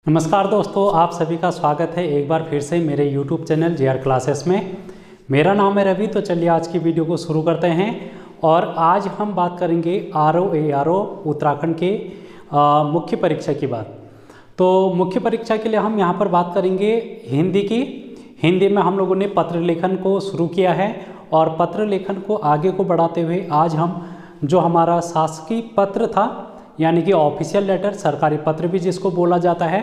नमस्कार दोस्तों, आप सभी का स्वागत है एक बार फिर से मेरे YouTube चैनल JR क्लासेस में। मेरा नाम है रवि। तो चलिए आज की वीडियो को शुरू करते हैं। और आज हम बात करेंगे RO उत्तराखंड के मुख्य परीक्षा की बात। तो मुख्य परीक्षा के लिए हम यहाँ पर बात करेंगे हिंदी की। हिंदी में हम लोगों ने पत्र लेखन को शुरू किया है और पत्र लेखन को आगे को बढ़ाते हुए आज हम जो हमारा शासकीय पत्र था, यानी कि ऑफिशियल लेटर, सरकारी पत्र भी जिसको बोला जाता है,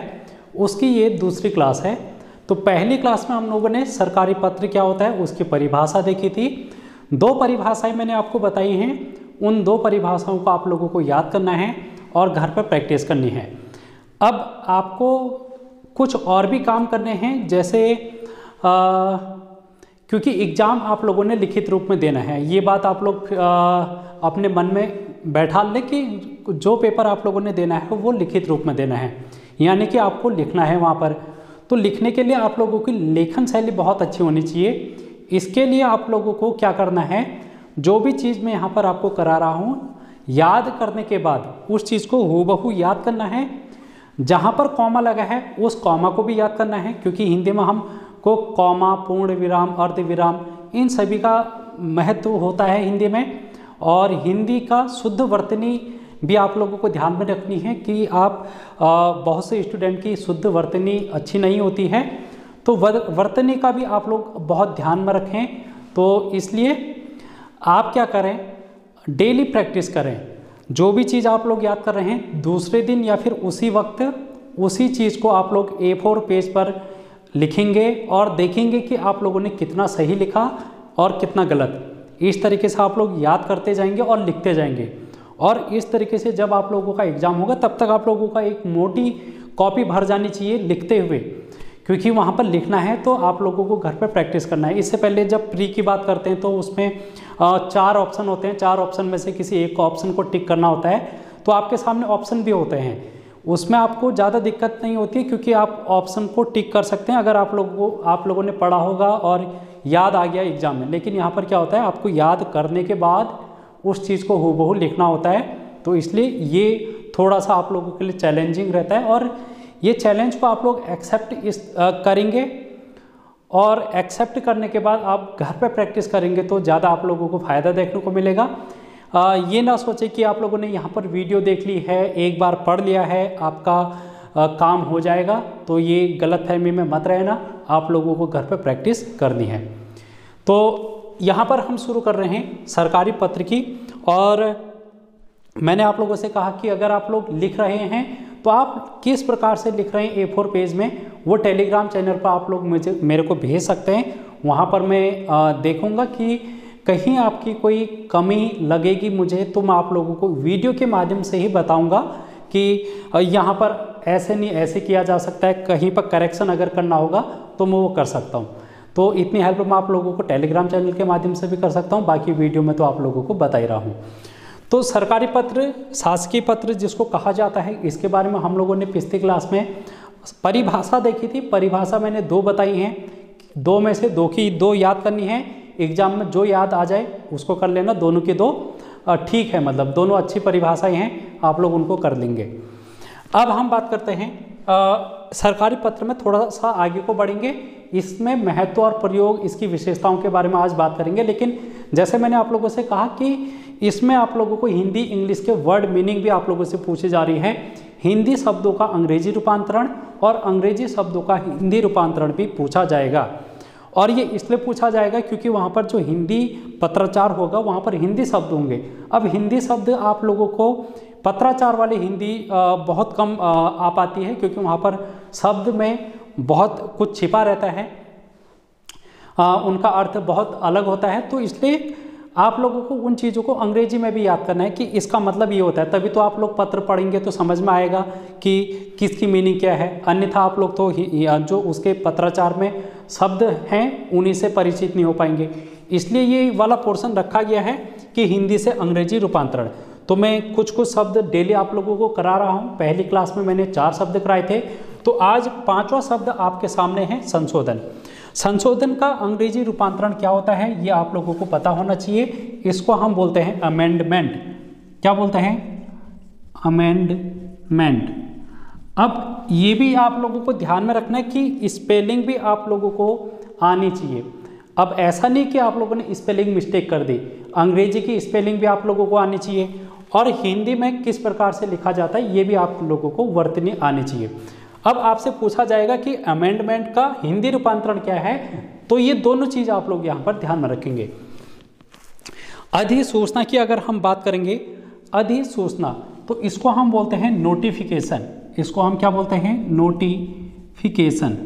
उसकी ये दूसरी क्लास है। तो पहली क्लास में हम लोगों ने सरकारी पत्र क्या होता है उसकी परिभाषा देखी थी। दो परिभाषाएं मैंने आपको बताई हैं। उन दो परिभाषाओं को आप लोगों को याद करना है और घर पर प्रैक्टिस करनी है। अब आपको कुछ और भी काम करने हैं, जैसे क्योंकि एग्ज़ाम आप लोगों ने लिखित रूप में देना है। ये बात आप लोग अपने मन में बैठा लें कि जो पेपर आप लोगों ने देना है वो लिखित रूप में देना है, यानी कि आपको लिखना है वहाँ पर। तो लिखने के लिए आप लोगों की लेखन शैली बहुत अच्छी होनी चाहिए। इसके लिए आप लोगों को क्या करना है, जो भी चीज़ मैं यहाँ पर आपको करा रहा हूँ, याद करने के बाद उस चीज़ को हूबहू याद करना है। जहाँ पर कॉमा लगा है उस कॉमा को भी याद करना है, क्योंकि हिंदी में हमको कॉमा, पूर्ण विराम, अर्ध विराम, इन सभी का महत्व होता है हिंदी में। और हिंदी का शुद्ध वर्तनी भी आप लोगों को ध्यान में रखनी है कि आप बहुत से स्टूडेंट की शुद्ध वर्तनी अच्छी नहीं होती है, तो वर्तनी का भी आप लोग बहुत ध्यान में रखें। तो इसलिए आप क्या करें, डेली प्रैक्टिस करें। जो भी चीज़ आप लोग याद कर रहे हैं, दूसरे दिन या फिर उसी वक्त उसी चीज़ को आप लोग A4 पेज पर लिखेंगे और देखेंगे कि आप लोगों ने कितना सही लिखा और कितना गलत। इस तरीके से आप लोग याद करते जाएंगे और लिखते जाएंगे। और इस तरीके से जब आप लोगों का एग्ज़ाम होगा तब तक आप लोगों का एक मोटी कॉपी भर जानी चाहिए लिखते हुए, क्योंकि वहाँ पर लिखना है तो आप लोगों को घर पर प्रैक्टिस करना है। इससे पहले जब प्री की बात करते हैं तो उसमें 4 ऑप्शन होते हैं। 4 ऑप्शन में से किसी एक ऑप्शन को टिक करना होता है। तो आपके सामने ऑप्शन भी होते हैं, उसमें आपको ज़्यादा दिक्कत नहीं होती है, क्योंकि आप ऑप्शन को टिक कर सकते हैं अगर आप लोगों ने पढ़ा होगा और याद आ गया एग्जाम में। लेकिन यहाँ पर क्या होता है, आपको याद करने के बाद उस चीज़ को हूबहू लिखना होता है। तो इसलिए ये थोड़ा सा आप लोगों के लिए चैलेंजिंग रहता है और ये चैलेंज को आप लोग एक्सेप्ट करेंगे और एक्सेप्ट करने के बाद आप घर पे प्रैक्टिस करेंगे तो ज़्यादा आप लोगों को फ़ायदा देखने को मिलेगा। ये ना सोचे कि आप लोगों ने यहाँ पर वीडियो देख ली है, एक बार पढ़ लिया है, आपका काम हो जाएगा। तो ये गलतफहमी में मत रहना, आप लोगों को घर पे प्रैक्टिस करनी है। तो यहाँ पर हम शुरू कर रहे हैं सरकारी पत्र की। और मैंने आप लोगों से कहा कि अगर आप लोग लिख रहे हैं तो आप किस प्रकार से लिख रहे हैं A4 पेज में, वो टेलीग्राम चैनल पर आप लोग मेरे को भेज सकते हैं। वहाँ पर मैं देखूँगा कि कहीं आपकी कोई कमी लगेगी मुझे, तो मैं आप लोगों को वीडियो के माध्यम से ही बताऊँगा कि यहाँ पर ऐसे नहीं ऐसे किया जा सकता है। कहीं पर करेक्शन अगर करना होगा तो मैं वो कर सकता हूँ। तो इतनी हेल्प मैं आप लोगों को टेलीग्राम चैनल के माध्यम से भी कर सकता हूँ, बाकी वीडियो में तो आप लोगों को बता ही रहा हूँ। तो सरकारी पत्र, शासकीय पत्र जिसको कहा जाता है, इसके बारे में हम लोगों ने पिछली क्लास में परिभाषा देखी थी। परिभाषा मैंने 2 बताई हैं, 2 में से 2 की 2 याद करनी है। एग्जाम में जो याद आ जाए उसको कर लेना, दोनों की 2 ठीक है, मतलब दोनों अच्छी परिभाषाएँ हैं, आप लोग उनको कर लेंगे। अब हम बात करते हैं सरकारी पत्र में, थोड़ा सा आगे को बढ़ेंगे। इसमें महत्व और प्रयोग, इसकी विशेषताओं के बारे में आज बात करेंगे। लेकिन जैसे मैंने आप लोगों से कहा कि इसमें आप लोगों को हिंदी इंग्लिश के वर्ड मीनिंग भी आप लोगों से पूछी जा रही है। हिंदी शब्दों का अंग्रेजी रूपांतरण और अंग्रेजी शब्दों का हिंदी रूपांतरण भी पूछा जाएगा। और ये इसलिए पूछा जाएगा क्योंकि वहाँ पर जो हिंदी पत्राचार होगा वहाँ पर हिंदी शब्द होंगे। अब हिंदी शब्द आप लोगों को पत्राचार वाली हिंदी बहुत कम आ पाती है, क्योंकि वहाँ पर शब्द में बहुत कुछ छिपा रहता है, उनका अर्थ बहुत अलग होता है। तो इसलिए आप लोगों को उन चीज़ों को अंग्रेजी में भी याद करना है कि इसका मतलब ये होता है, तभी तो आप लोग पत्र पढ़ेंगे तो समझ में आएगा कि किसकी मीनिंग क्या है। अन्यथा आप लोग तो जो उसके पत्राचार में शब्द हैं उन्हीं से परिचित नहीं हो पाएंगे। इसलिए ये वाला पोर्शन रखा गया है कि हिंदी से अंग्रेजी रूपांतरण। तो मैं कुछ शब्द डेली आप लोगों को करा रहा हूँ। पहली क्लास में मैंने 4 शब्द कराए थे, तो आज 5वां शब्द आपके सामने है संशोधन। संशोधन का अंग्रेजी रूपांतरण क्या होता है ये आप लोगों को पता होना चाहिए। इसको हम बोलते हैं अमेंडमेंट। क्या बोलते हैं? अमेंडमेंट। अब ये भी आप लोगों को ध्यान में रखना है कि स्पेलिंग भी आप लोगों को आनी चाहिए। अब ऐसा नहीं कि आप लोगों ने स्पेलिंग मिस्टेक कर दी, अंग्रेजी की स्पेलिंग भी आप लोगों को आनी चाहिए और हिंदी में किस प्रकार से लिखा जाता है ये भी आप लोगों को वर्तनी आनी चाहिए। अब आपसे पूछा जाएगा कि अमेंडमेंट का हिंदी रूपांतरण क्या है, तो ये दोनों चीज़ आप लोग यहाँ पर ध्यान में रखेंगे। अधिसूचना की अगर हम बात करेंगे, अधिसूचना तो इसको हम बोलते हैं नोटिफिकेशन, इसको हम क्या बोलते हैं, नोटिफिकेशन।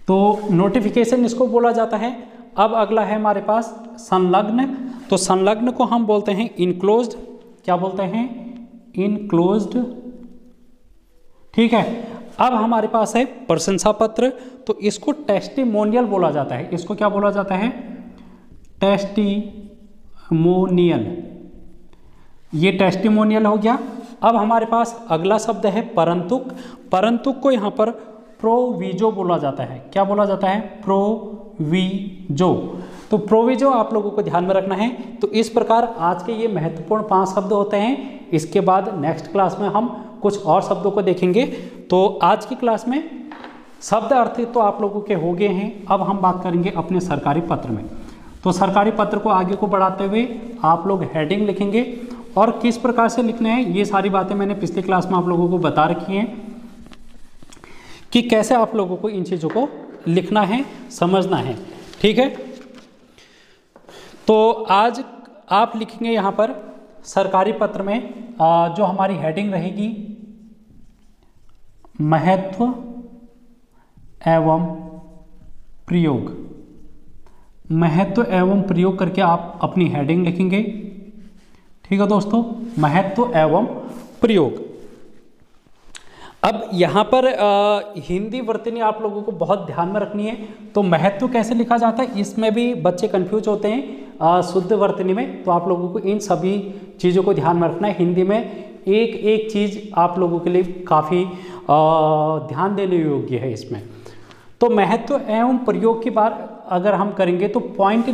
तो नोटिफिकेशन इसको बोला जाता है। अब अगला है हमारे पास संलग्न, तो संलग्न को हम बोलते हैं इनक्लोज्ड, क्या बोलते हैं, इनक्लोज्ड, ठीक है। अब हमारे पास है प्रशंसा पत्र, तो इसको टेस्टिमोनियल बोला जाता है, इसको क्या बोला जाता है, टेस्टिमोनियल, ये टेस्टिमोनियल हो गया। अब हमारे पास अगला शब्द है परंतुक, परंतुक को यहाँ पर प्रोविजो बोला जाता है, क्या बोला जाता है, प्रोविजो। तो प्रोविजो आप लोगों को ध्यान में रखना है। तो इस प्रकार आज के ये महत्वपूर्ण 5 शब्द होते हैं। इसके बाद नेक्स्ट क्लास में हम कुछ और शब्दों को देखेंगे। तो आज की क्लास में शब्द अर्थ तो आप लोगों के हो गए हैं। अब हम बात करेंगे अपने सरकारी पत्र में। तो सरकारी पत्र को आगे को बढ़ाते हुए आप लोग हेडिंग लिखेंगे और किस प्रकार से लिखना है ये सारी बातें मैंने पिछली क्लास में आप लोगों को बता रखी हैं कि कैसे आप लोगों को इन चीज़ों को लिखना है, समझना है, ठीक है। तो आज आप लिखेंगे यहाँ पर सरकारी पत्र में जो हमारी हेडिंग रहेगी, महत्व एवं प्रयोग, महत्व एवं प्रयोग करके आप अपनी हेडिंग लिखेंगे, ठीक है दोस्तों, महत्व एवं प्रयोग। अब यहाँ पर हिंदी वर्तनी आप लोगों को बहुत ध्यान में रखनी है। तो महत्व कैसे लिखा जाता है, इसमें भी बच्चे कंफ्यूज होते हैं शुद्ध वर्तनी में। तो आप लोगों को इन सभी चीज़ों को ध्यान में रखना है। हिंदी में एक एक चीज़ आप लोगों के लिए काफ़ी ध्यान देने योग्य है इसमें। तो महत्व एवं प्रयोग की बात अगर हम करेंगे तो पॉइंट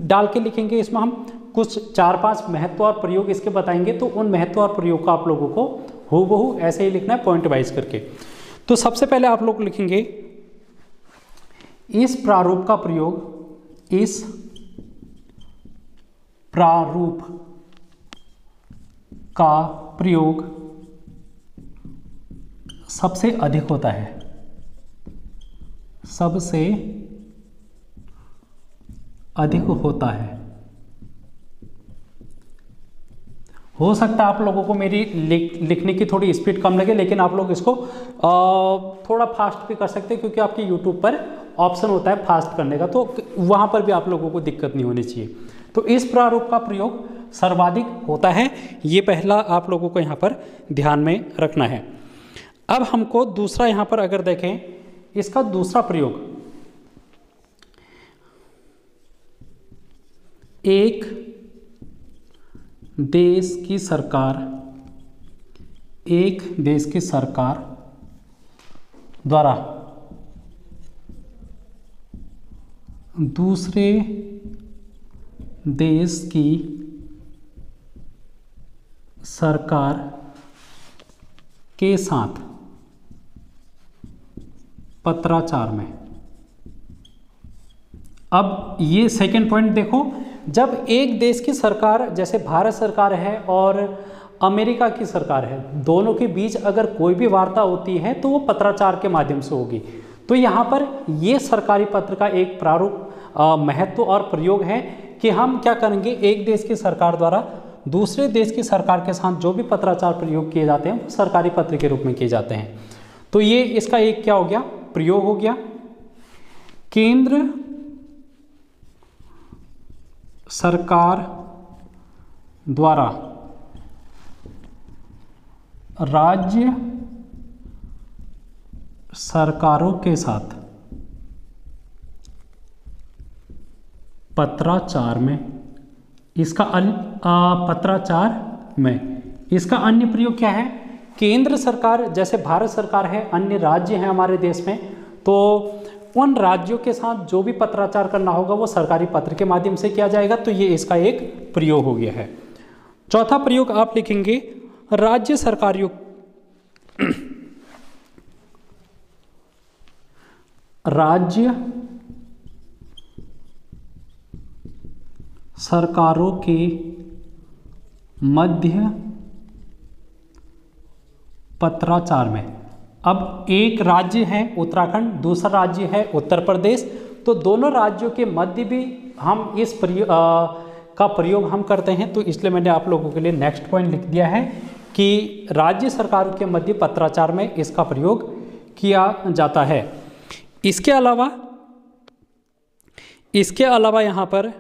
डाल के लिखेंगे। इसमें हम कुछ 4-5 महत्व और प्रयोग इसके बताएंगे। तो उन महत्व और प्रयोग का आप लोगों को हूबहू ऐसे ही लिखना है, पॉइंट वाइज करके। तो सबसे पहले आप लोग लिखेंगे इस प्रारूप का प्रयोग, इस प्रारूप का प्रयोग सबसे अधिक होता है, सबसे अधिक होता है। हो सकता है आप लोगों को मेरी लिखने की थोड़ी स्पीड कम लगे, लेकिन आप लोग इसको थोड़ा फास्ट भी कर सकते हैं क्योंकि आपके यूट्यूब पर ऑप्शन होता है फास्ट करने का, तो वहाँ पर भी आप लोगों को दिक्कत नहीं होनी चाहिए। तो इस प्रारूप का प्रयोग सर्वाधिक होता है, ये पहला आप लोगों को यहाँ पर ध्यान में रखना है। अब हमको दूसरा यहाँ पर अगर देखें, इसका दूसरा प्रयोग, एक देश की सरकार, एक देश की सरकार द्वारा दूसरे देश की सरकार के साथ पत्राचार में। अब ये सेकंड पॉइंट देखो, जब एक देश की सरकार जैसे भारत सरकार है और अमेरिका की सरकार है, दोनों के बीच अगर कोई भी वार्ता होती है तो वो पत्राचार के माध्यम से होगी। तो यहाँ पर ये सरकारी पत्र का एक प्रारूप महत्व और प्रयोग है कि हम क्या करेंगे, एक देश की सरकार द्वारा दूसरे देश की सरकार के साथ जो भी पत्राचार प्रयोग किए जाते हैं वो सरकारी पत्र के रूप में किए जाते हैं। तो ये इसका एक क्या हो गया, प्रयोग हो गया। केंद्र सरकार द्वारा राज्य सरकारों के साथ पत्राचार में, इसका पत्राचार में इसका अन्य प्रयोग क्या है, केंद्र सरकार जैसे भारत सरकार है, अन्य राज्य हैं हमारे देश में, तो उन राज्यों के साथ जो भी पत्राचार करना होगा वो सरकारी पत्र के माध्यम से किया जाएगा। तो ये इसका एक प्रयोग हो गया है। चौथा प्रयोग आप लिखेंगे राज्य सरकारों राज्य सरकारों के मध्य पत्राचार में। अब एक राज्य है उत्तराखंड, दूसरा राज्य है उत्तर प्रदेश, तो दोनों राज्यों के मध्य भी हम इस का प्रयोग हम करते हैं। तो इसलिए मैंने आप लोगों के लिए नेक्स्ट पॉइंट लिख दिया है कि राज्य सरकारों के मध्य पत्राचार में इसका प्रयोग किया जाता है। इसके अलावा यहाँ पर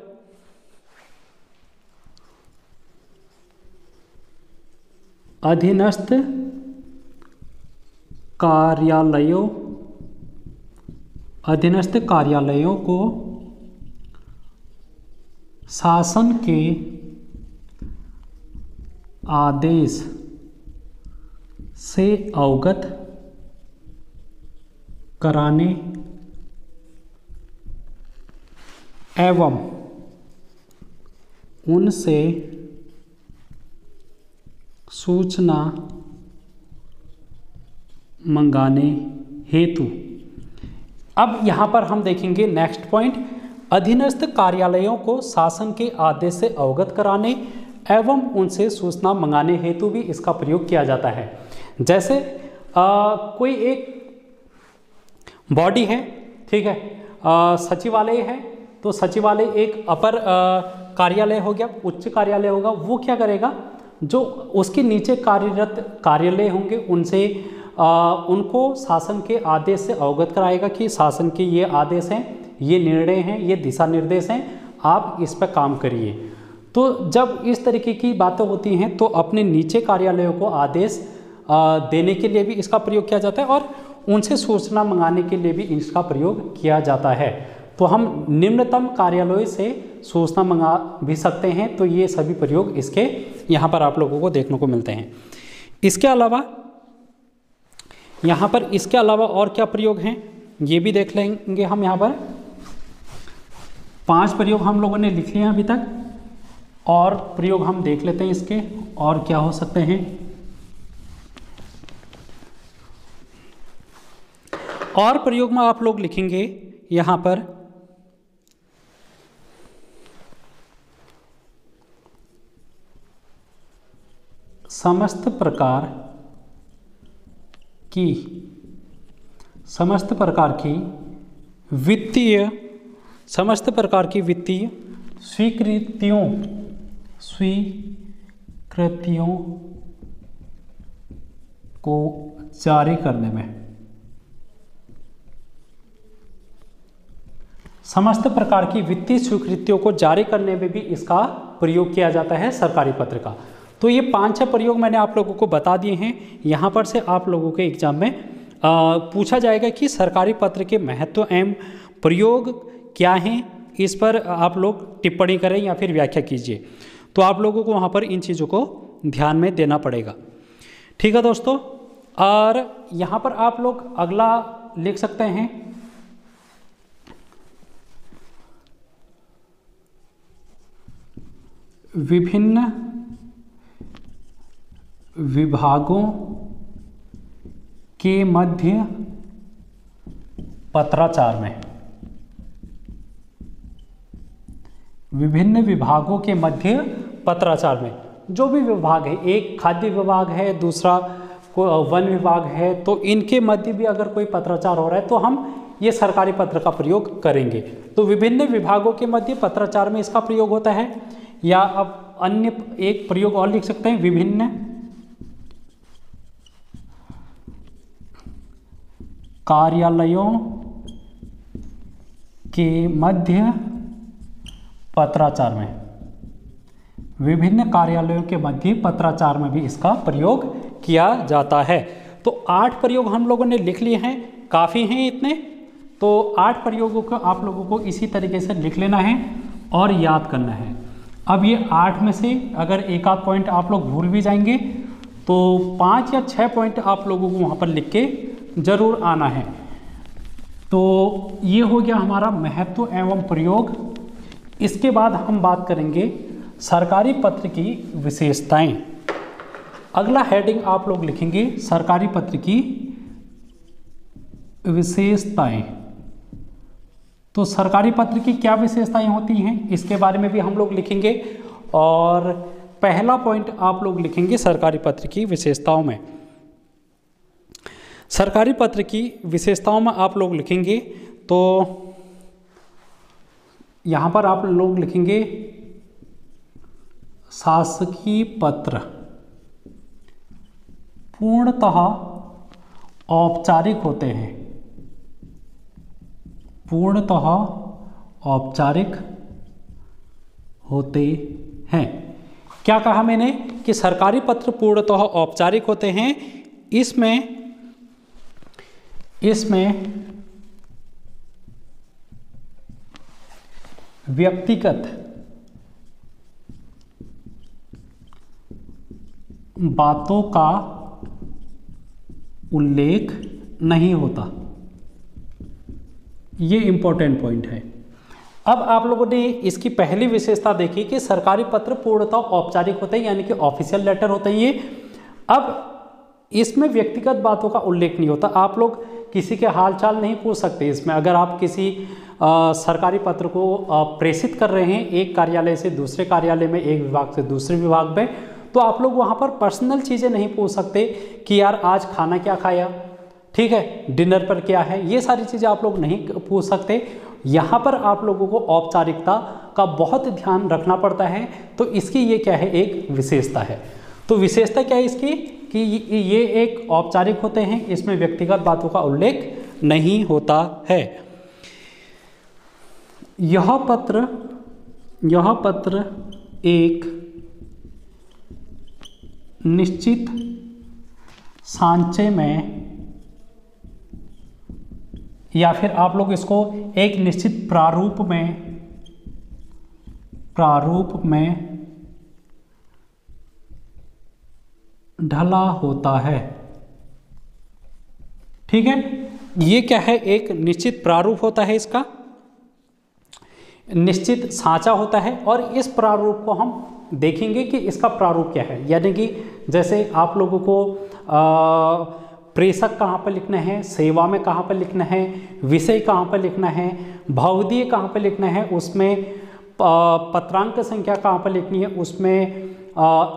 अधीनस्थ कार्यालयों को शासन के आदेश से अवगत कराने एवं उनसे सूचना मंगाने हेतु। अब यहाँ पर हम देखेंगे नेक्स्ट पॉइंट, अधीनस्थ कार्यालयों को शासन के आदेश से अवगत कराने एवं उनसे सूचना मंगाने हेतु भी इसका प्रयोग किया जाता है। जैसे कोई एक बॉडी है, ठीक है, सचिवालय है, तो सचिवालय एक अपर कार्यालय हो गया, उच्च कार्यालय होगा। वो क्या करेगा, जो उसके नीचे कार्यरत कार्यालय होंगे उनसे उनको शासन के आदेश से अवगत कराएगा कि शासन के ये आदेश हैं, ये निर्णय हैं, ये दिशा निर्देश हैं, आप इस पर काम करिए। तो जब इस तरीके की बातें होती हैं तो अपने नीचे कार्यालयों को आदेश देने के लिए भी इसका प्रयोग किया जाता है और उनसे सूचना मंगाने के लिए भी इसका प्रयोग किया जाता है। तो हम निम्नतम कार्यालयों से सूचना मंगा भी सकते हैं। तो ये सभी प्रयोग इसके यहाँ पर आप लोगों को देखने को मिलते हैं। इसके अलावा यहाँ पर इसके अलावा और क्या प्रयोग हैं ये भी देख लेंगे हम। यहाँ पर 5 प्रयोग हम लोगों ने लिख लिए हैं अभी तक, और प्रयोग हम देख लेते हैं इसके और क्या हो सकते हैं। और प्रयोग में आप लोग लिखेंगे यहाँ पर समस्त प्रकार की वित्तीय स्वीकृतियों को जारी करने में, समस्त प्रकार की वित्तीय स्वीकृतियों को जारी करने में भी इसका प्रयोग किया जाता है सरकारी पत्र का। तो ये 5-6 प्रयोग मैंने आप लोगों को बता दिए हैं। यहाँ पर से आप लोगों के एग्जाम में पूछा जाएगा कि सरकारी पत्र के महत्व एवं प्रयोग क्या हैं, इस पर आप लोग टिप्पणी करें या फिर व्याख्या कीजिए। तो आप लोगों को वहाँ पर इन चीज़ों को ध्यान में देना पड़ेगा। ठीक है दोस्तों, और यहाँ पर आप लोग अगला लिख सकते हैं विभिन्न विभागों के मध्य पत्राचार में। विभिन्न विभागों के मध्य पत्राचार में जो भी विभाग है, एक खाद्य विभाग है, दूसरा वन विभाग है, तो इनके मध्य भी अगर कोई पत्राचार हो रहा है तो हम ये सरकारी पत्र का प्रयोग करेंगे। तो विभिन्न विभागों के मध्य पत्राचार में इसका प्रयोग होता है। या अब अन्य एक प्रयोग और लिख सकते हैं, विभिन्न कार्यालयों के मध्य पत्राचार में। विभिन्न कार्यालयों के मध्य पत्राचार में भी इसका प्रयोग किया जाता है। तो 8 प्रयोग हम लोगों ने लिख लिए हैं, काफ़ी हैं इतने। तो 8 प्रयोगों को आप लोगों को इसी तरीके से लिख लेना है और याद करना है। अब ये 8 में से अगर एक आध पॉइंट आप लोग भूल भी जाएंगे तो 5 या 6 पॉइंट आप लोगों को वहाँ पर लिख के जरूर आना है। तो ये हो गया हमारा महत्व एवं प्रयोग। इसके बाद हम बात करेंगे सरकारी पत्र की विशेषताएं। अगला हेडिंग आप लोग लिखेंगे सरकारी पत्र की विशेषताएं। तो सरकारी पत्र की क्या विशेषताएं होती हैं इसके बारे में भी हम लोग लिखेंगे। और पहला पॉइंट आप लोग लिखेंगे सरकारी पत्र की विशेषताओं में। सरकारी पत्र की विशेषताओं में आप लोग लिखेंगे तो यहाँ पर आप लोग लिखेंगे शासकीय पत्र पूर्णतः औपचारिक होते हैं। पूर्णतः औपचारिक होते हैं। क्या कहा मैंने कि सरकारी पत्र पूर्णतः औपचारिक होते हैं। इसमें व्यक्तिगत बातों का उल्लेख नहीं होता। ये इंपॉर्टेंट पॉइंट है। अब आप लोगों ने इसकी पहली विशेषता देखी कि सरकारी पत्र पूर्णतः औपचारिक होते हैं, यानी कि ऑफिशियल लेटर होते हैं ये। अब इसमें व्यक्तिगत बातों का उल्लेख नहीं होता। आप लोग किसी के हालचाल नहीं पूछ सकते इसमें। अगर आप किसी सरकारी पत्र को प्रेषित कर रहे हैं एक कार्यालय से दूसरे कार्यालय में, एक विभाग से दूसरे विभाग में, तो आप लोग वहाँ पर पर्सनल चीज़ें नहीं पूछ सकते कि यार आज खाना क्या खाया, ठीक है, डिनर पर क्या है, ये सारी चीज़ें आप लोग नहीं पूछ सकते। यहाँ पर आप लोगों को औपचारिकता का बहुत ध्यान रखना पड़ता है। तो इसकी ये क्या है, एक विशेषता है। तो विशेषता क्या है इसकी कि ये एक औपचारिक होते हैं, इसमें व्यक्तिगत बातों का उल्लेख नहीं होता है। यह पत्र एक निश्चित सांचे में, या फिर आप लोग इसको एक निश्चित प्रारूप में ढला होता है। ठीक है, ये क्या है, एक निश्चित प्रारूप होता है, इसका निश्चित सांचा होता है। और इस प्रारूप को हम देखेंगे कि इसका प्रारूप क्या है। यानी कि जैसे आप लोगों को प्रेषक कहाँ पर लिखना है, सेवा में कहाँ पर लिखना है, विषय कहाँ पर लिखना है, भवदीय कहाँ पर लिखना है, उसमें पत्रांक संख्या कहाँ पर लिखनी है, उसमें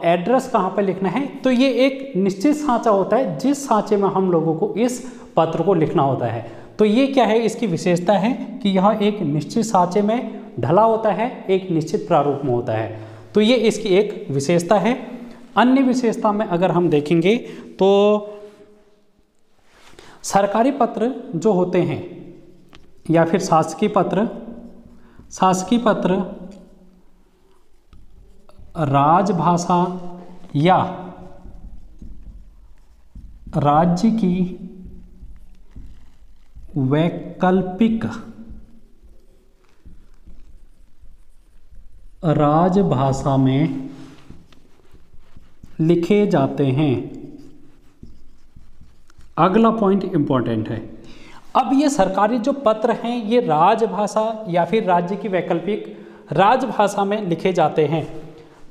एड्रेस कहाँ पर लिखना है। तो ये एक निश्चित सांचा होता है जिस सांचे में हम लोगों को इस पत्र को लिखना होता है। तो ये क्या है, इसकी विशेषता है कि यह एक निश्चित सांचे में ढला होता है, एक निश्चित प्रारूप में होता है। तो ये इसकी एक विशेषता है। अन्य विशेषता में अगर हम देखेंगे तो सरकारी पत्र जो होते हैं या फिर शासकीय पत्र राजभाषा या राज्य की वैकल्पिक राजभाषा में लिखे जाते हैं। अगला पॉइंट इंपॉर्टेंट है। अब ये सरकारी जो पत्र हैं ये राजभाषा या फिर राज्य की वैकल्पिक राजभाषा में लिखे जाते हैं।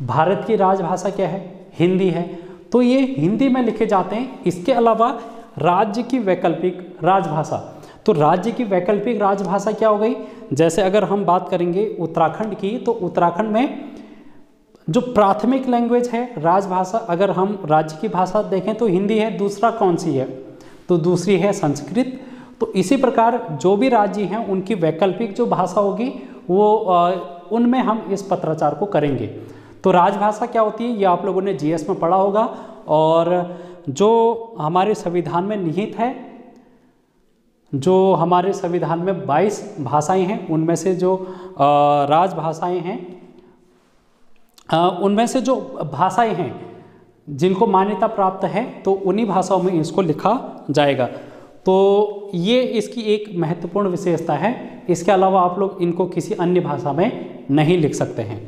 भारत की राजभाषा क्या है, हिंदी है, तो ये हिंदी में लिखे जाते हैं। इसके अलावा राज्य की वैकल्पिक राजभाषा, तो राज्य की वैकल्पिक राजभाषा क्या हो गई, जैसे अगर हम बात करेंगे उत्तराखंड की, तो उत्तराखंड में जो प्राथमिक लैंग्वेज है राजभाषा, अगर हम राज्य की भाषा देखें तो हिंदी है, दूसरा कौन सी है, तो दूसरी है संस्कृत। तो इसी प्रकार जो भी राज्य हैं उनकी वैकल्पिक जो भाषा होगी वो उनमें हम इस पत्राचार को करेंगे। तो राजभाषा क्या होती है ये आप लोगों ने जीएस में पढ़ा होगा। और जो हमारे संविधान में निहित है, जो हमारे संविधान में 22 भाषाएं हैं, उनमें से जो राजभाषाएं हैं, उनमें से जो भाषाएं हैं जिनको मान्यता प्राप्त है, तो उन्हीं भाषाओं में इसको लिखा जाएगा। तो ये इसकी एक महत्वपूर्ण विशेषता है। इसके अलावा आप लोग इनको किसी अन्य भाषा में नहीं लिख सकते हैं।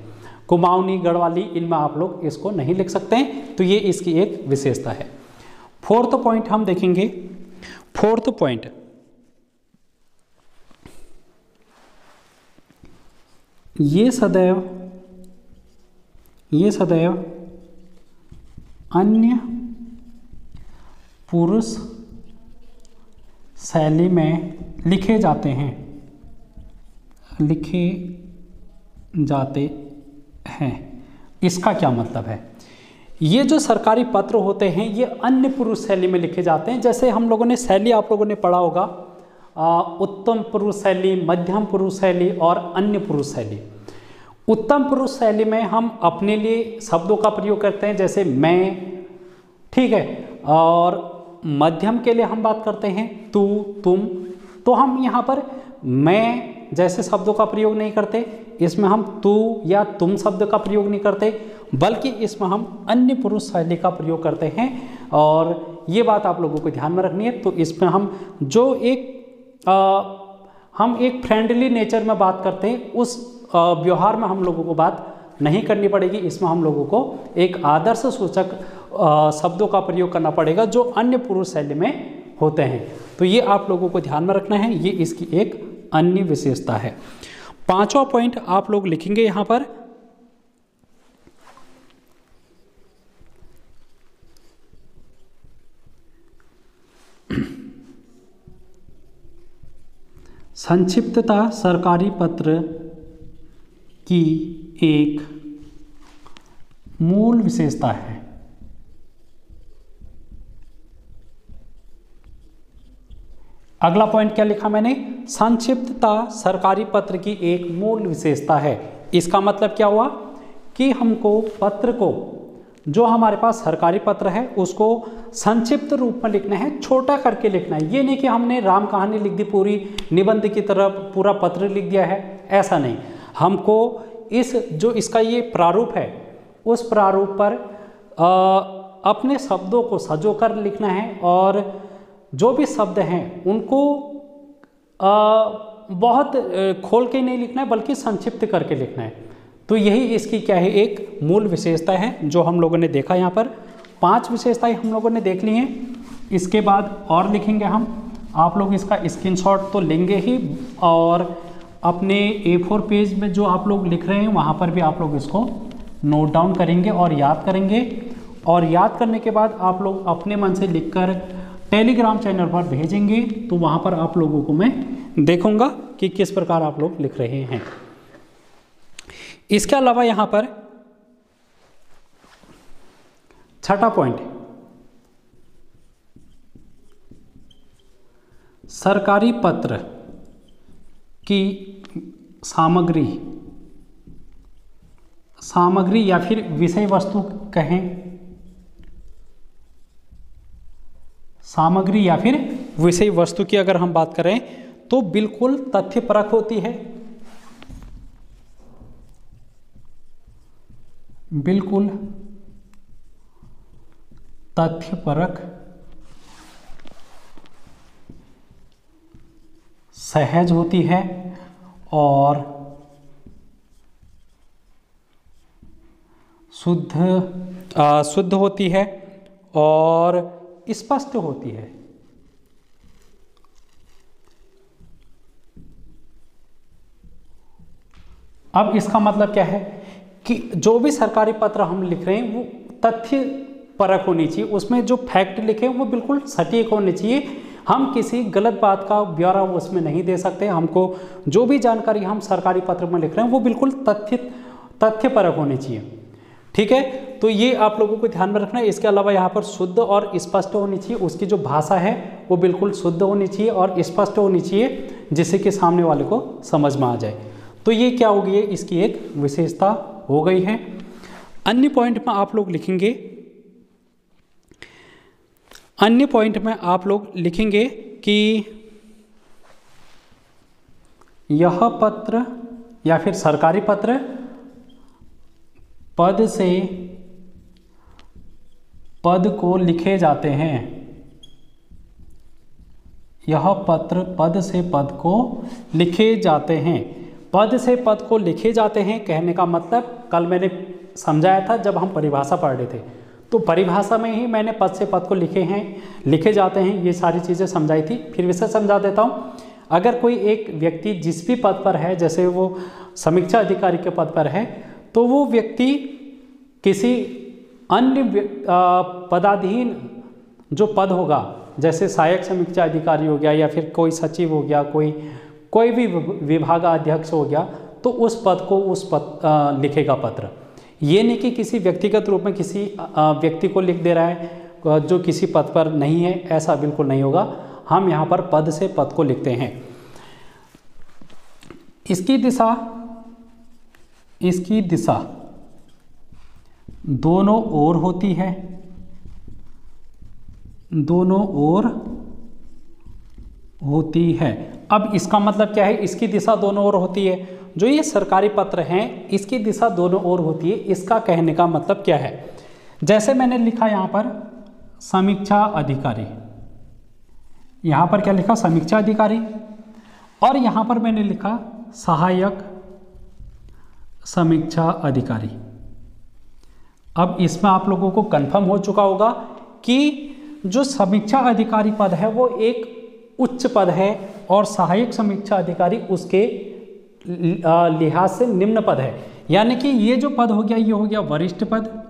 कुमाऊनी, गढ़वाली, इनमें आप लोग इसको नहीं लिख सकते हैं। तो ये इसकी एक विशेषता है। फोर्थ पॉइंट हम देखेंगे। फोर्थ पॉइंट, ये सदैव अन्य पुरुष शैली में लिखे जाते हैं, लिखे जाते हैं। इसका क्या मतलब है? ये जो सरकारी पत्र होते हैं ये अन्य पुरुष शैली में लिखे जाते हैं। जैसे हम लोगों ने शैली आप लोगों ने पढ़ा होगा, उत्तम पुरुष शैली, मध्यम पुरुष शैली और अन्य पुरुष शैली। उत्तम पुरुष शैली में हम अपने लिए शब्दों का प्रयोग करते हैं, जैसे मैं, ठीक है, और मध्यम के लिए हम बात करते हैं तू, तुम। तो हम यहाँ पर मैं जैसे शब्दों का प्रयोग नहीं करते, इसमें हम तू या तुम शब्द का प्रयोग नहीं करते, बल्कि इसमें हम अन्य पुरुष शैली का प्रयोग करते हैं। और ये बात आप लोगों को ध्यान में रखनी है। तो इसमें हम जो हम एक फ्रेंडली नेचर में बात करते हैं, उस व्यवहार में हम लोगों को बात नहीं करनी पड़ेगी। इसमें हम लोगों को एक आदर्श सूचक शब्दों का प्रयोग करना पड़ेगा जो अन्य पुरुष शैली में होते हैं। तो ये आप लोगों को ध्यान में रखना है, ये इसकी एक अन्य विशेषता है। पांचवा पॉइंट आप लोग लिखेंगे यहां पर, संक्षिप्तता सरकारी पत्र की एक मूल विशेषता है। अगला पॉइंट क्या लिखा मैंने? संक्षिप्तता सरकारी पत्र की एक मूल विशेषता है। इसका मतलब क्या हुआ कि हमको पत्र को, जो हमारे पास सरकारी पत्र है, उसको संक्षिप्त रूप में लिखना है, छोटा करके लिखना है। ये नहीं कि हमने राम कहानी लिख दी पूरी निबंध की तरह, पूरा पत्र लिख दिया है, ऐसा नहीं। हमको जो इसका ये प्रारूप है, उस प्रारूप पर अपने शब्दों को सजो कर लिखना है, और जो भी शब्द हैं उनको बहुत खोल के नहीं लिखना है, बल्कि संक्षिप्त करके लिखना है। तो यही इसकी क्या है, एक मूल विशेषता है जो हम लोगों ने देखा। यहाँ पर 5 विशेषताएं हम लोगों ने देख ली हैं। इसके बाद और लिखेंगे हम, आप लोग इसका स्क्रीनशॉट तो लेंगे ही, और अपने A4 पेज में जो आप लोग लिख रहे हैं वहाँ पर भी आप लोग इसको नोट डाउन करेंगे और याद करेंगे। और याद करने के बाद आप लोग अपने मन से लिखकर टेलीग्राम चैनल पर भेजेंगे, तो वहाँ पर आप लोगों को मैं देखूंगा कि किस प्रकार आप लोग लिख रहे हैं। इसके अलावा यहाँ पर छठा पॉइंट, सरकारी पत्र की सामग्री या फिर विषय वस्तु कहें, सामग्री या फिर विषय वस्तु की अगर हम बात करें तो बिल्कुल तथ्यपरक होती है, बिल्कुल तथ्यपरक, सहज होती है और शुद्ध होती है और स्पष्ट होती है। अब इसका मतलब क्या है कि जो भी सरकारी पत्र हम लिख रहे हैं वो तथ्य परक होनी चाहिए, उसमें जो फैक्ट लिखे हैं वो बिल्कुल सटीक होने चाहिए। हम किसी गलत बात का ब्यौरा उसमें नहीं दे सकते। हमको जो भी जानकारी हम सरकारी पत्र में लिख रहे हैं वो बिल्कुल तथ्य परक होनी चाहिए, ठीक है। तो ये आप लोगों को ध्यान में रखना है। इसके अलावा यहाँ पर शुद्ध और स्पष्ट होनी चाहिए, उसकी जो भाषा है वो बिल्कुल शुद्ध होनी चाहिए और स्पष्ट होनी चाहिए, जिससे कि सामने वाले को समझ में आ जाए। तो ये क्या होगी, इसकी एक विशेषता हो गई है। अन्य पॉइंट में आप लोग लिखेंगे, अन्य पॉइंट में आप लोग लिखेंगे कि यह पत्र या फिर सरकारी पत्र पद से पद को लिखे जाते हैं। यह पत्र पद से पद को लिखे जाते हैं। पद से पद को लिखे जाते हैं कहने का मतलब कल मैंने समझाया था जब हम परिभाषा पढ़ रहे थे, तो परिभाषा में ही मैंने पद से पद को लिखे जाते हैं ये सारी चीज़ें समझाई थी। फिर विषय समझा देता हूँ। अगर कोई एक व्यक्ति जिस भी पद पर है, जैसे वो समीक्षा अधिकारी के पद पर है, तो वो व्यक्ति किसी अन्य पदाधीन जो पद होगा, जैसे सहायक समीक्षा अधिकारी हो गया या फिर कोई सचिव हो गया, कोई भी विभागाध्यक्ष हो गया, तो उस पद को लिखेगा पत्र। ये नहीं कि किसी व्यक्तिगत रूप में किसी व्यक्ति को लिख दे रहा है जो किसी पद पर नहीं है, ऐसा बिल्कुल नहीं होगा। हम यहाँ पर पद से पद को लिखते हैं। इसकी दिशा दोनों ओर होती है, दोनों ओर होती है। अब इसका मतलब क्या है? इसकी दिशा दोनों ओर होती है। जो ये सरकारी पत्र हैं, इसकी दिशा दोनों ओर होती है। इसका कहने का मतलब क्या है? जैसे मैंने लिखा यहाँ पर समीक्षा अधिकारी, यहाँ पर क्या लिखा? समीक्षा अधिकारी, और यहाँ पर मैंने लिखा सहायक समीक्षा अधिकारी। अब इसमें आप लोगों को कंफर्म हो चुका होगा कि जो समीक्षा अधिकारी पद है वो एक उच्च पद है और सहायक समीक्षा अधिकारी उसके लिहाज से निम्न पद है। यानी कि ये जो पद हो गया, ये हो गया वरिष्ठ पद,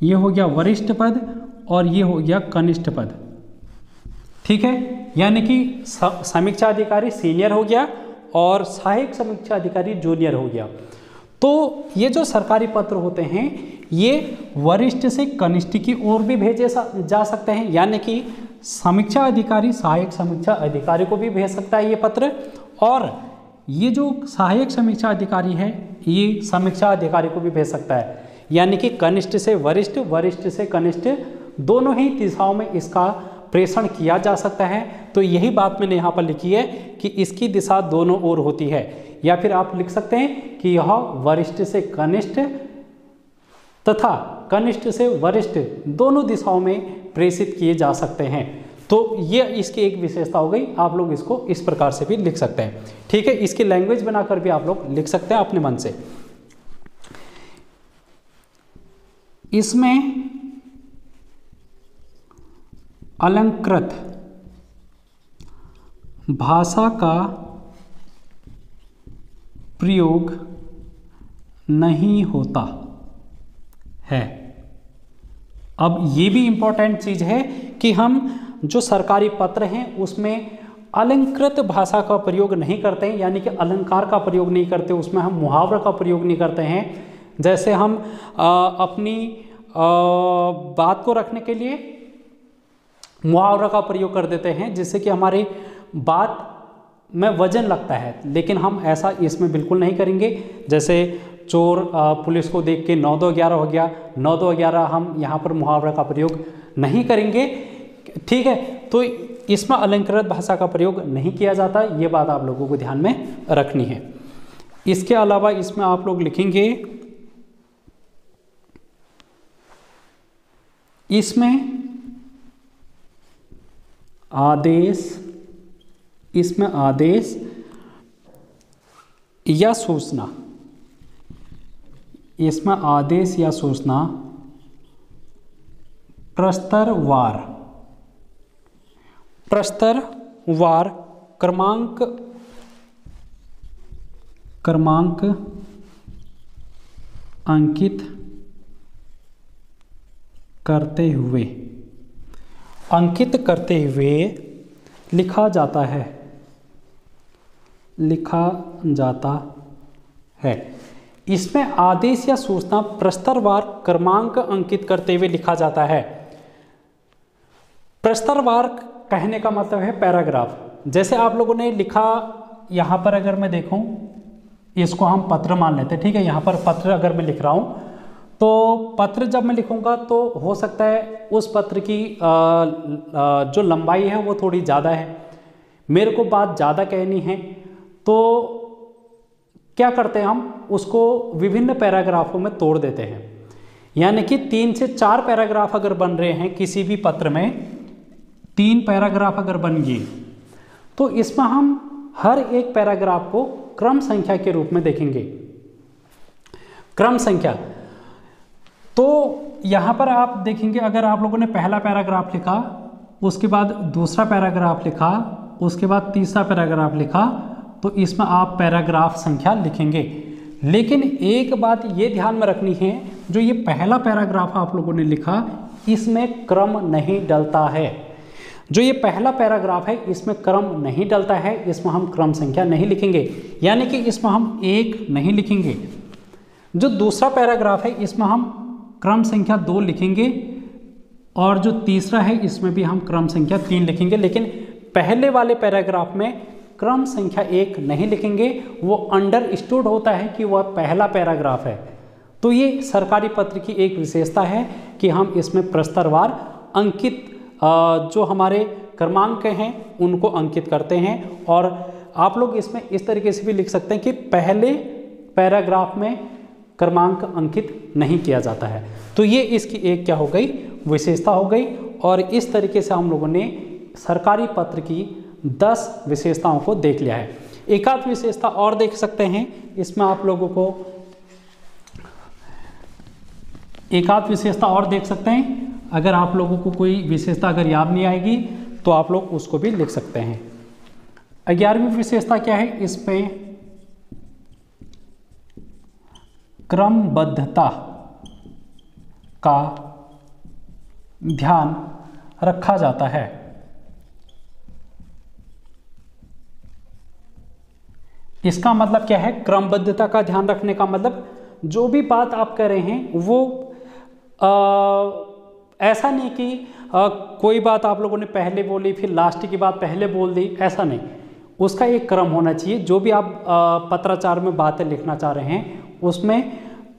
ये हो गया वरिष्ठ पद, और ये हो गया कनिष्ठ पद। ठीक है, यानी कि समीक्षा अधिकारी सीनियर हो गया और सहायक समीक्षा अधिकारी जूनियर हो गया। तो ये जो सरकारी पत्र होते हैं ये वरिष्ठ से कनिष्ठ की ओर भी भेजे जा सकते हैं। यानी कि समीक्षा अधिकारी सहायक समीक्षा अधिकारी को भी भेज सकता है ये पत्र, और ये जो सहायक समीक्षा अधिकारी है ये समीक्षा अधिकारी को भी भेज सकता है। यानी कि कनिष्ठ से वरिष्ठ, वरिष्ठ से कनिष्ठ, दोनों ही दिशाओं में इसका प्रेषण किया जा सकता है। तो यही बात मैंने यहाँ पर लिखी है कि इसकी दिशा दोनों ओर होती है, या फिर आप लिख सकते हैं कि यह वरिष्ठ से कनिष्ठ तथा कनिष्ठ से वरिष्ठ दोनों दिशाओं में प्रेषित किए जा सकते हैं। तो ये इसकी एक विशेषता हो गई। आप लोग इसको इस प्रकार से भी लिख सकते हैं। ठीक है, इसकी लैंग्वेज बनाकर भी आप लोग लिख सकते हैं अपने मन से। इसमें अलंकृत भाषा का प्रयोग नहीं होता है। अब ये भी इम्पोर्टेंट चीज़ है कि हम जो सरकारी पत्र हैं उसमें अलंकृत भाषा का प्रयोग नहीं करते हैं, यानी कि अलंकार का प्रयोग नहीं करते, उसमें हम मुहावरा का प्रयोग नहीं करते हैं। जैसे हम अपनी बात को रखने के लिए मुहावरा का प्रयोग कर देते हैं, जिससे कि हमारी बात में वजन लगता है, लेकिन हम ऐसा इसमें बिल्कुल नहीं करेंगे। जैसे चोर पुलिस को देख के 9-2-11 हो गया, 9-2-11 हम यहाँ पर मुहावरा का प्रयोग नहीं करेंगे। ठीक है, तो इसमें अलंकृत भाषा का प्रयोग नहीं किया जाता, ये बात आप लोगों को ध्यान में रखनी है। इसके अलावा इसमें आप लोग लिखेंगे, इसमें आदेश, इसमें आदेश या सूचना, इसमें आदेश या सूचना प्रस्तरवार क्रमांक अंकित करते हुए लिखा जाता है। इसमें आदेश या सूचना प्रस्तरवार क्रमांक अंकित करते हुए लिखा जाता है। प्रस्तरवार कहने का मतलब है पैराग्राफ। जैसे आप लोगों ने लिखा, यहाँ पर अगर मैं देखूं, इसको हम पत्र मान लेते हैं। ठीक है, यहाँ पर पत्र अगर मैं लिख रहा हूँ, तो पत्र जब मैं लिखूंगा तो हो सकता है उस पत्र की जो लंबाई है वो थोड़ी ज़्यादा है, मेरे को बात ज़्यादा कहनी है, तो क्या करते हैं हम उसको विभिन्न पैराग्राफों में तोड़ देते हैं। यानी कि 3 से 4 पैराग्राफ अगर बन रहे हैं किसी भी पत्र में, 3 पैराग्राफ अगर बन गए, तो इसमें हम हर एक पैराग्राफ को क्रम संख्या के रूप में देखेंगे। क्रम संख्या, तो यहाँ पर आप देखेंगे, अगर आप लोगों ने पहला पैराग्राफ लिखा, उसके बाद दूसरा पैराग्राफ लिखा, उसके बाद तीसरा पैराग्राफ लिखा, तो इसमें आप पैराग्राफ संख्या लिखेंगे। लेकिन एक बात ये ध्यान में रखनी है जो ये पहला पैराग्राफ आप लोगों ने लिखा, इसमें क्रम नहीं डलता है। जो ये पहला पैराग्राफ है इसमें क्रम नहीं डलता है, इसमें हम क्रम संख्या नहीं लिखेंगे, यानी कि इसमें हम 1 नहीं लिखेंगे। जो दूसरा पैराग्राफ है इसमें हम क्रम संख्या 2 लिखेंगे, और जो तीसरा है इसमें भी हम क्रम संख्या 3 लिखेंगे, लेकिन पहले वाले पैराग्राफ में क्रम संख्या 1 नहीं लिखेंगे। वो अंडरस्टूड होता है कि वह पहला पैराग्राफ है। तो ये सरकारी पत्र की एक विशेषता है कि हम इसमें प्रस्तरवार अंकित जो हमारे क्रमांक हैं उनको अंकित करते हैं। और आप लोग इसमें इस तरीके से भी लिख सकते हैं कि पहले पैराग्राफ में क्रमांक अंकित नहीं किया जाता है। तो ये इसकी एक क्या हो गई, विशेषता हो गई। और इस तरीके से हम लोगों ने सरकारी पत्र की 10 विशेषताओं को देख लिया है। एक आध विशेषता और देख सकते हैं इसमें, आप लोगों को एक आध विशेषता और देख सकते हैं। अगर आप लोगों को कोई विशेषता अगर याद नहीं आएगी तो आप लोग उसको भी लिख सकते हैं। 11वीं विशेषता क्या है, इसमें क्रमबद्धता का ध्यान रखा जाता है। इसका मतलब क्या है, क्रमबद्धता का ध्यान रखने का मतलब जो भी बात आप कर रहे हैं वो ऐसा नहीं कि कोई बात आप लोगों ने पहले बोली फिर लास्ट की बात पहले बोल दी, ऐसा नहीं। उसका एक क्रम होना चाहिए। जो भी आप पत्राचार में बातें लिखना चाह रहे हैं उसमें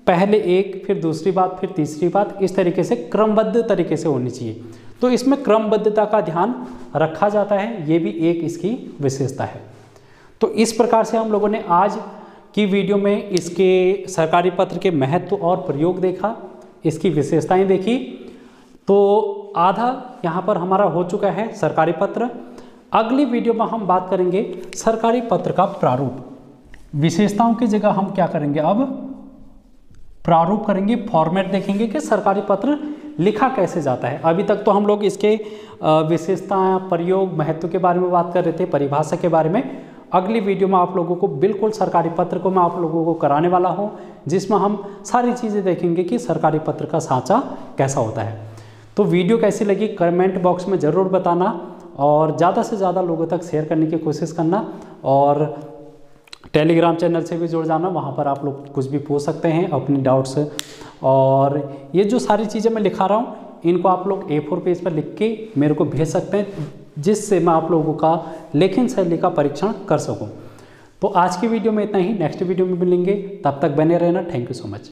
पहले एक, फिर दूसरी बात, फिर तीसरी बात, इस तरीके से क्रमबद्ध तरीके से होनी चाहिए। तो इसमें क्रमबद्धता का ध्यान रखा जाता है, ये भी एक इसकी विशेषता है। तो इस प्रकार से हम लोगों ने आज की वीडियो में इसके सरकारी पत्र के महत्व और प्रयोग देखा, इसकी विशेषताएं देखी। तो आधा यहाँ पर हमारा हो चुका है सरकारी पत्र। अगली वीडियो में हम बात करेंगे सरकारी पत्र का प्रारूप। विशेषताओं की जगह हम क्या करेंगे, अब प्रारूप करेंगे, फॉर्मेट देखेंगे कि सरकारी पत्र लिखा कैसे जाता है। अभी तक तो हम लोग इसके विशेषताएं, प्रयोग, महत्व के बारे में बात कर रहे थे, परिभाषा के बारे में। अगली वीडियो में आप लोगों को बिल्कुल सरकारी पत्र को मैं आप लोगों को कराने वाला हूं, जिसमें हम सारी चीज़ें देखेंगे कि सरकारी पत्र का सांचा कैसा होता है। तो वीडियो कैसी लगी कमेंट बॉक्स में ज़रूर बताना, और ज़्यादा से ज़्यादा लोगों तक शेयर करने की कोशिश करना। और टेलीग्राम चैनल से भी जुड़ जाना, वहाँ पर आप लोग कुछ भी पूछ सकते हैं अपने डाउट्स। और ये जो सारी चीज़ें मैं लिखा रहा हूँ इनको आप लोग A4 पेज पर लिख के मेरे को भेज सकते हैं, जिससे मैं आप लोगों का लेखन शैली का परीक्षण कर सकूं। तो आज की वीडियो में इतना ही, नेक्स्ट वीडियो में मिलेंगे, तब तक बने रहना। Thank you so much.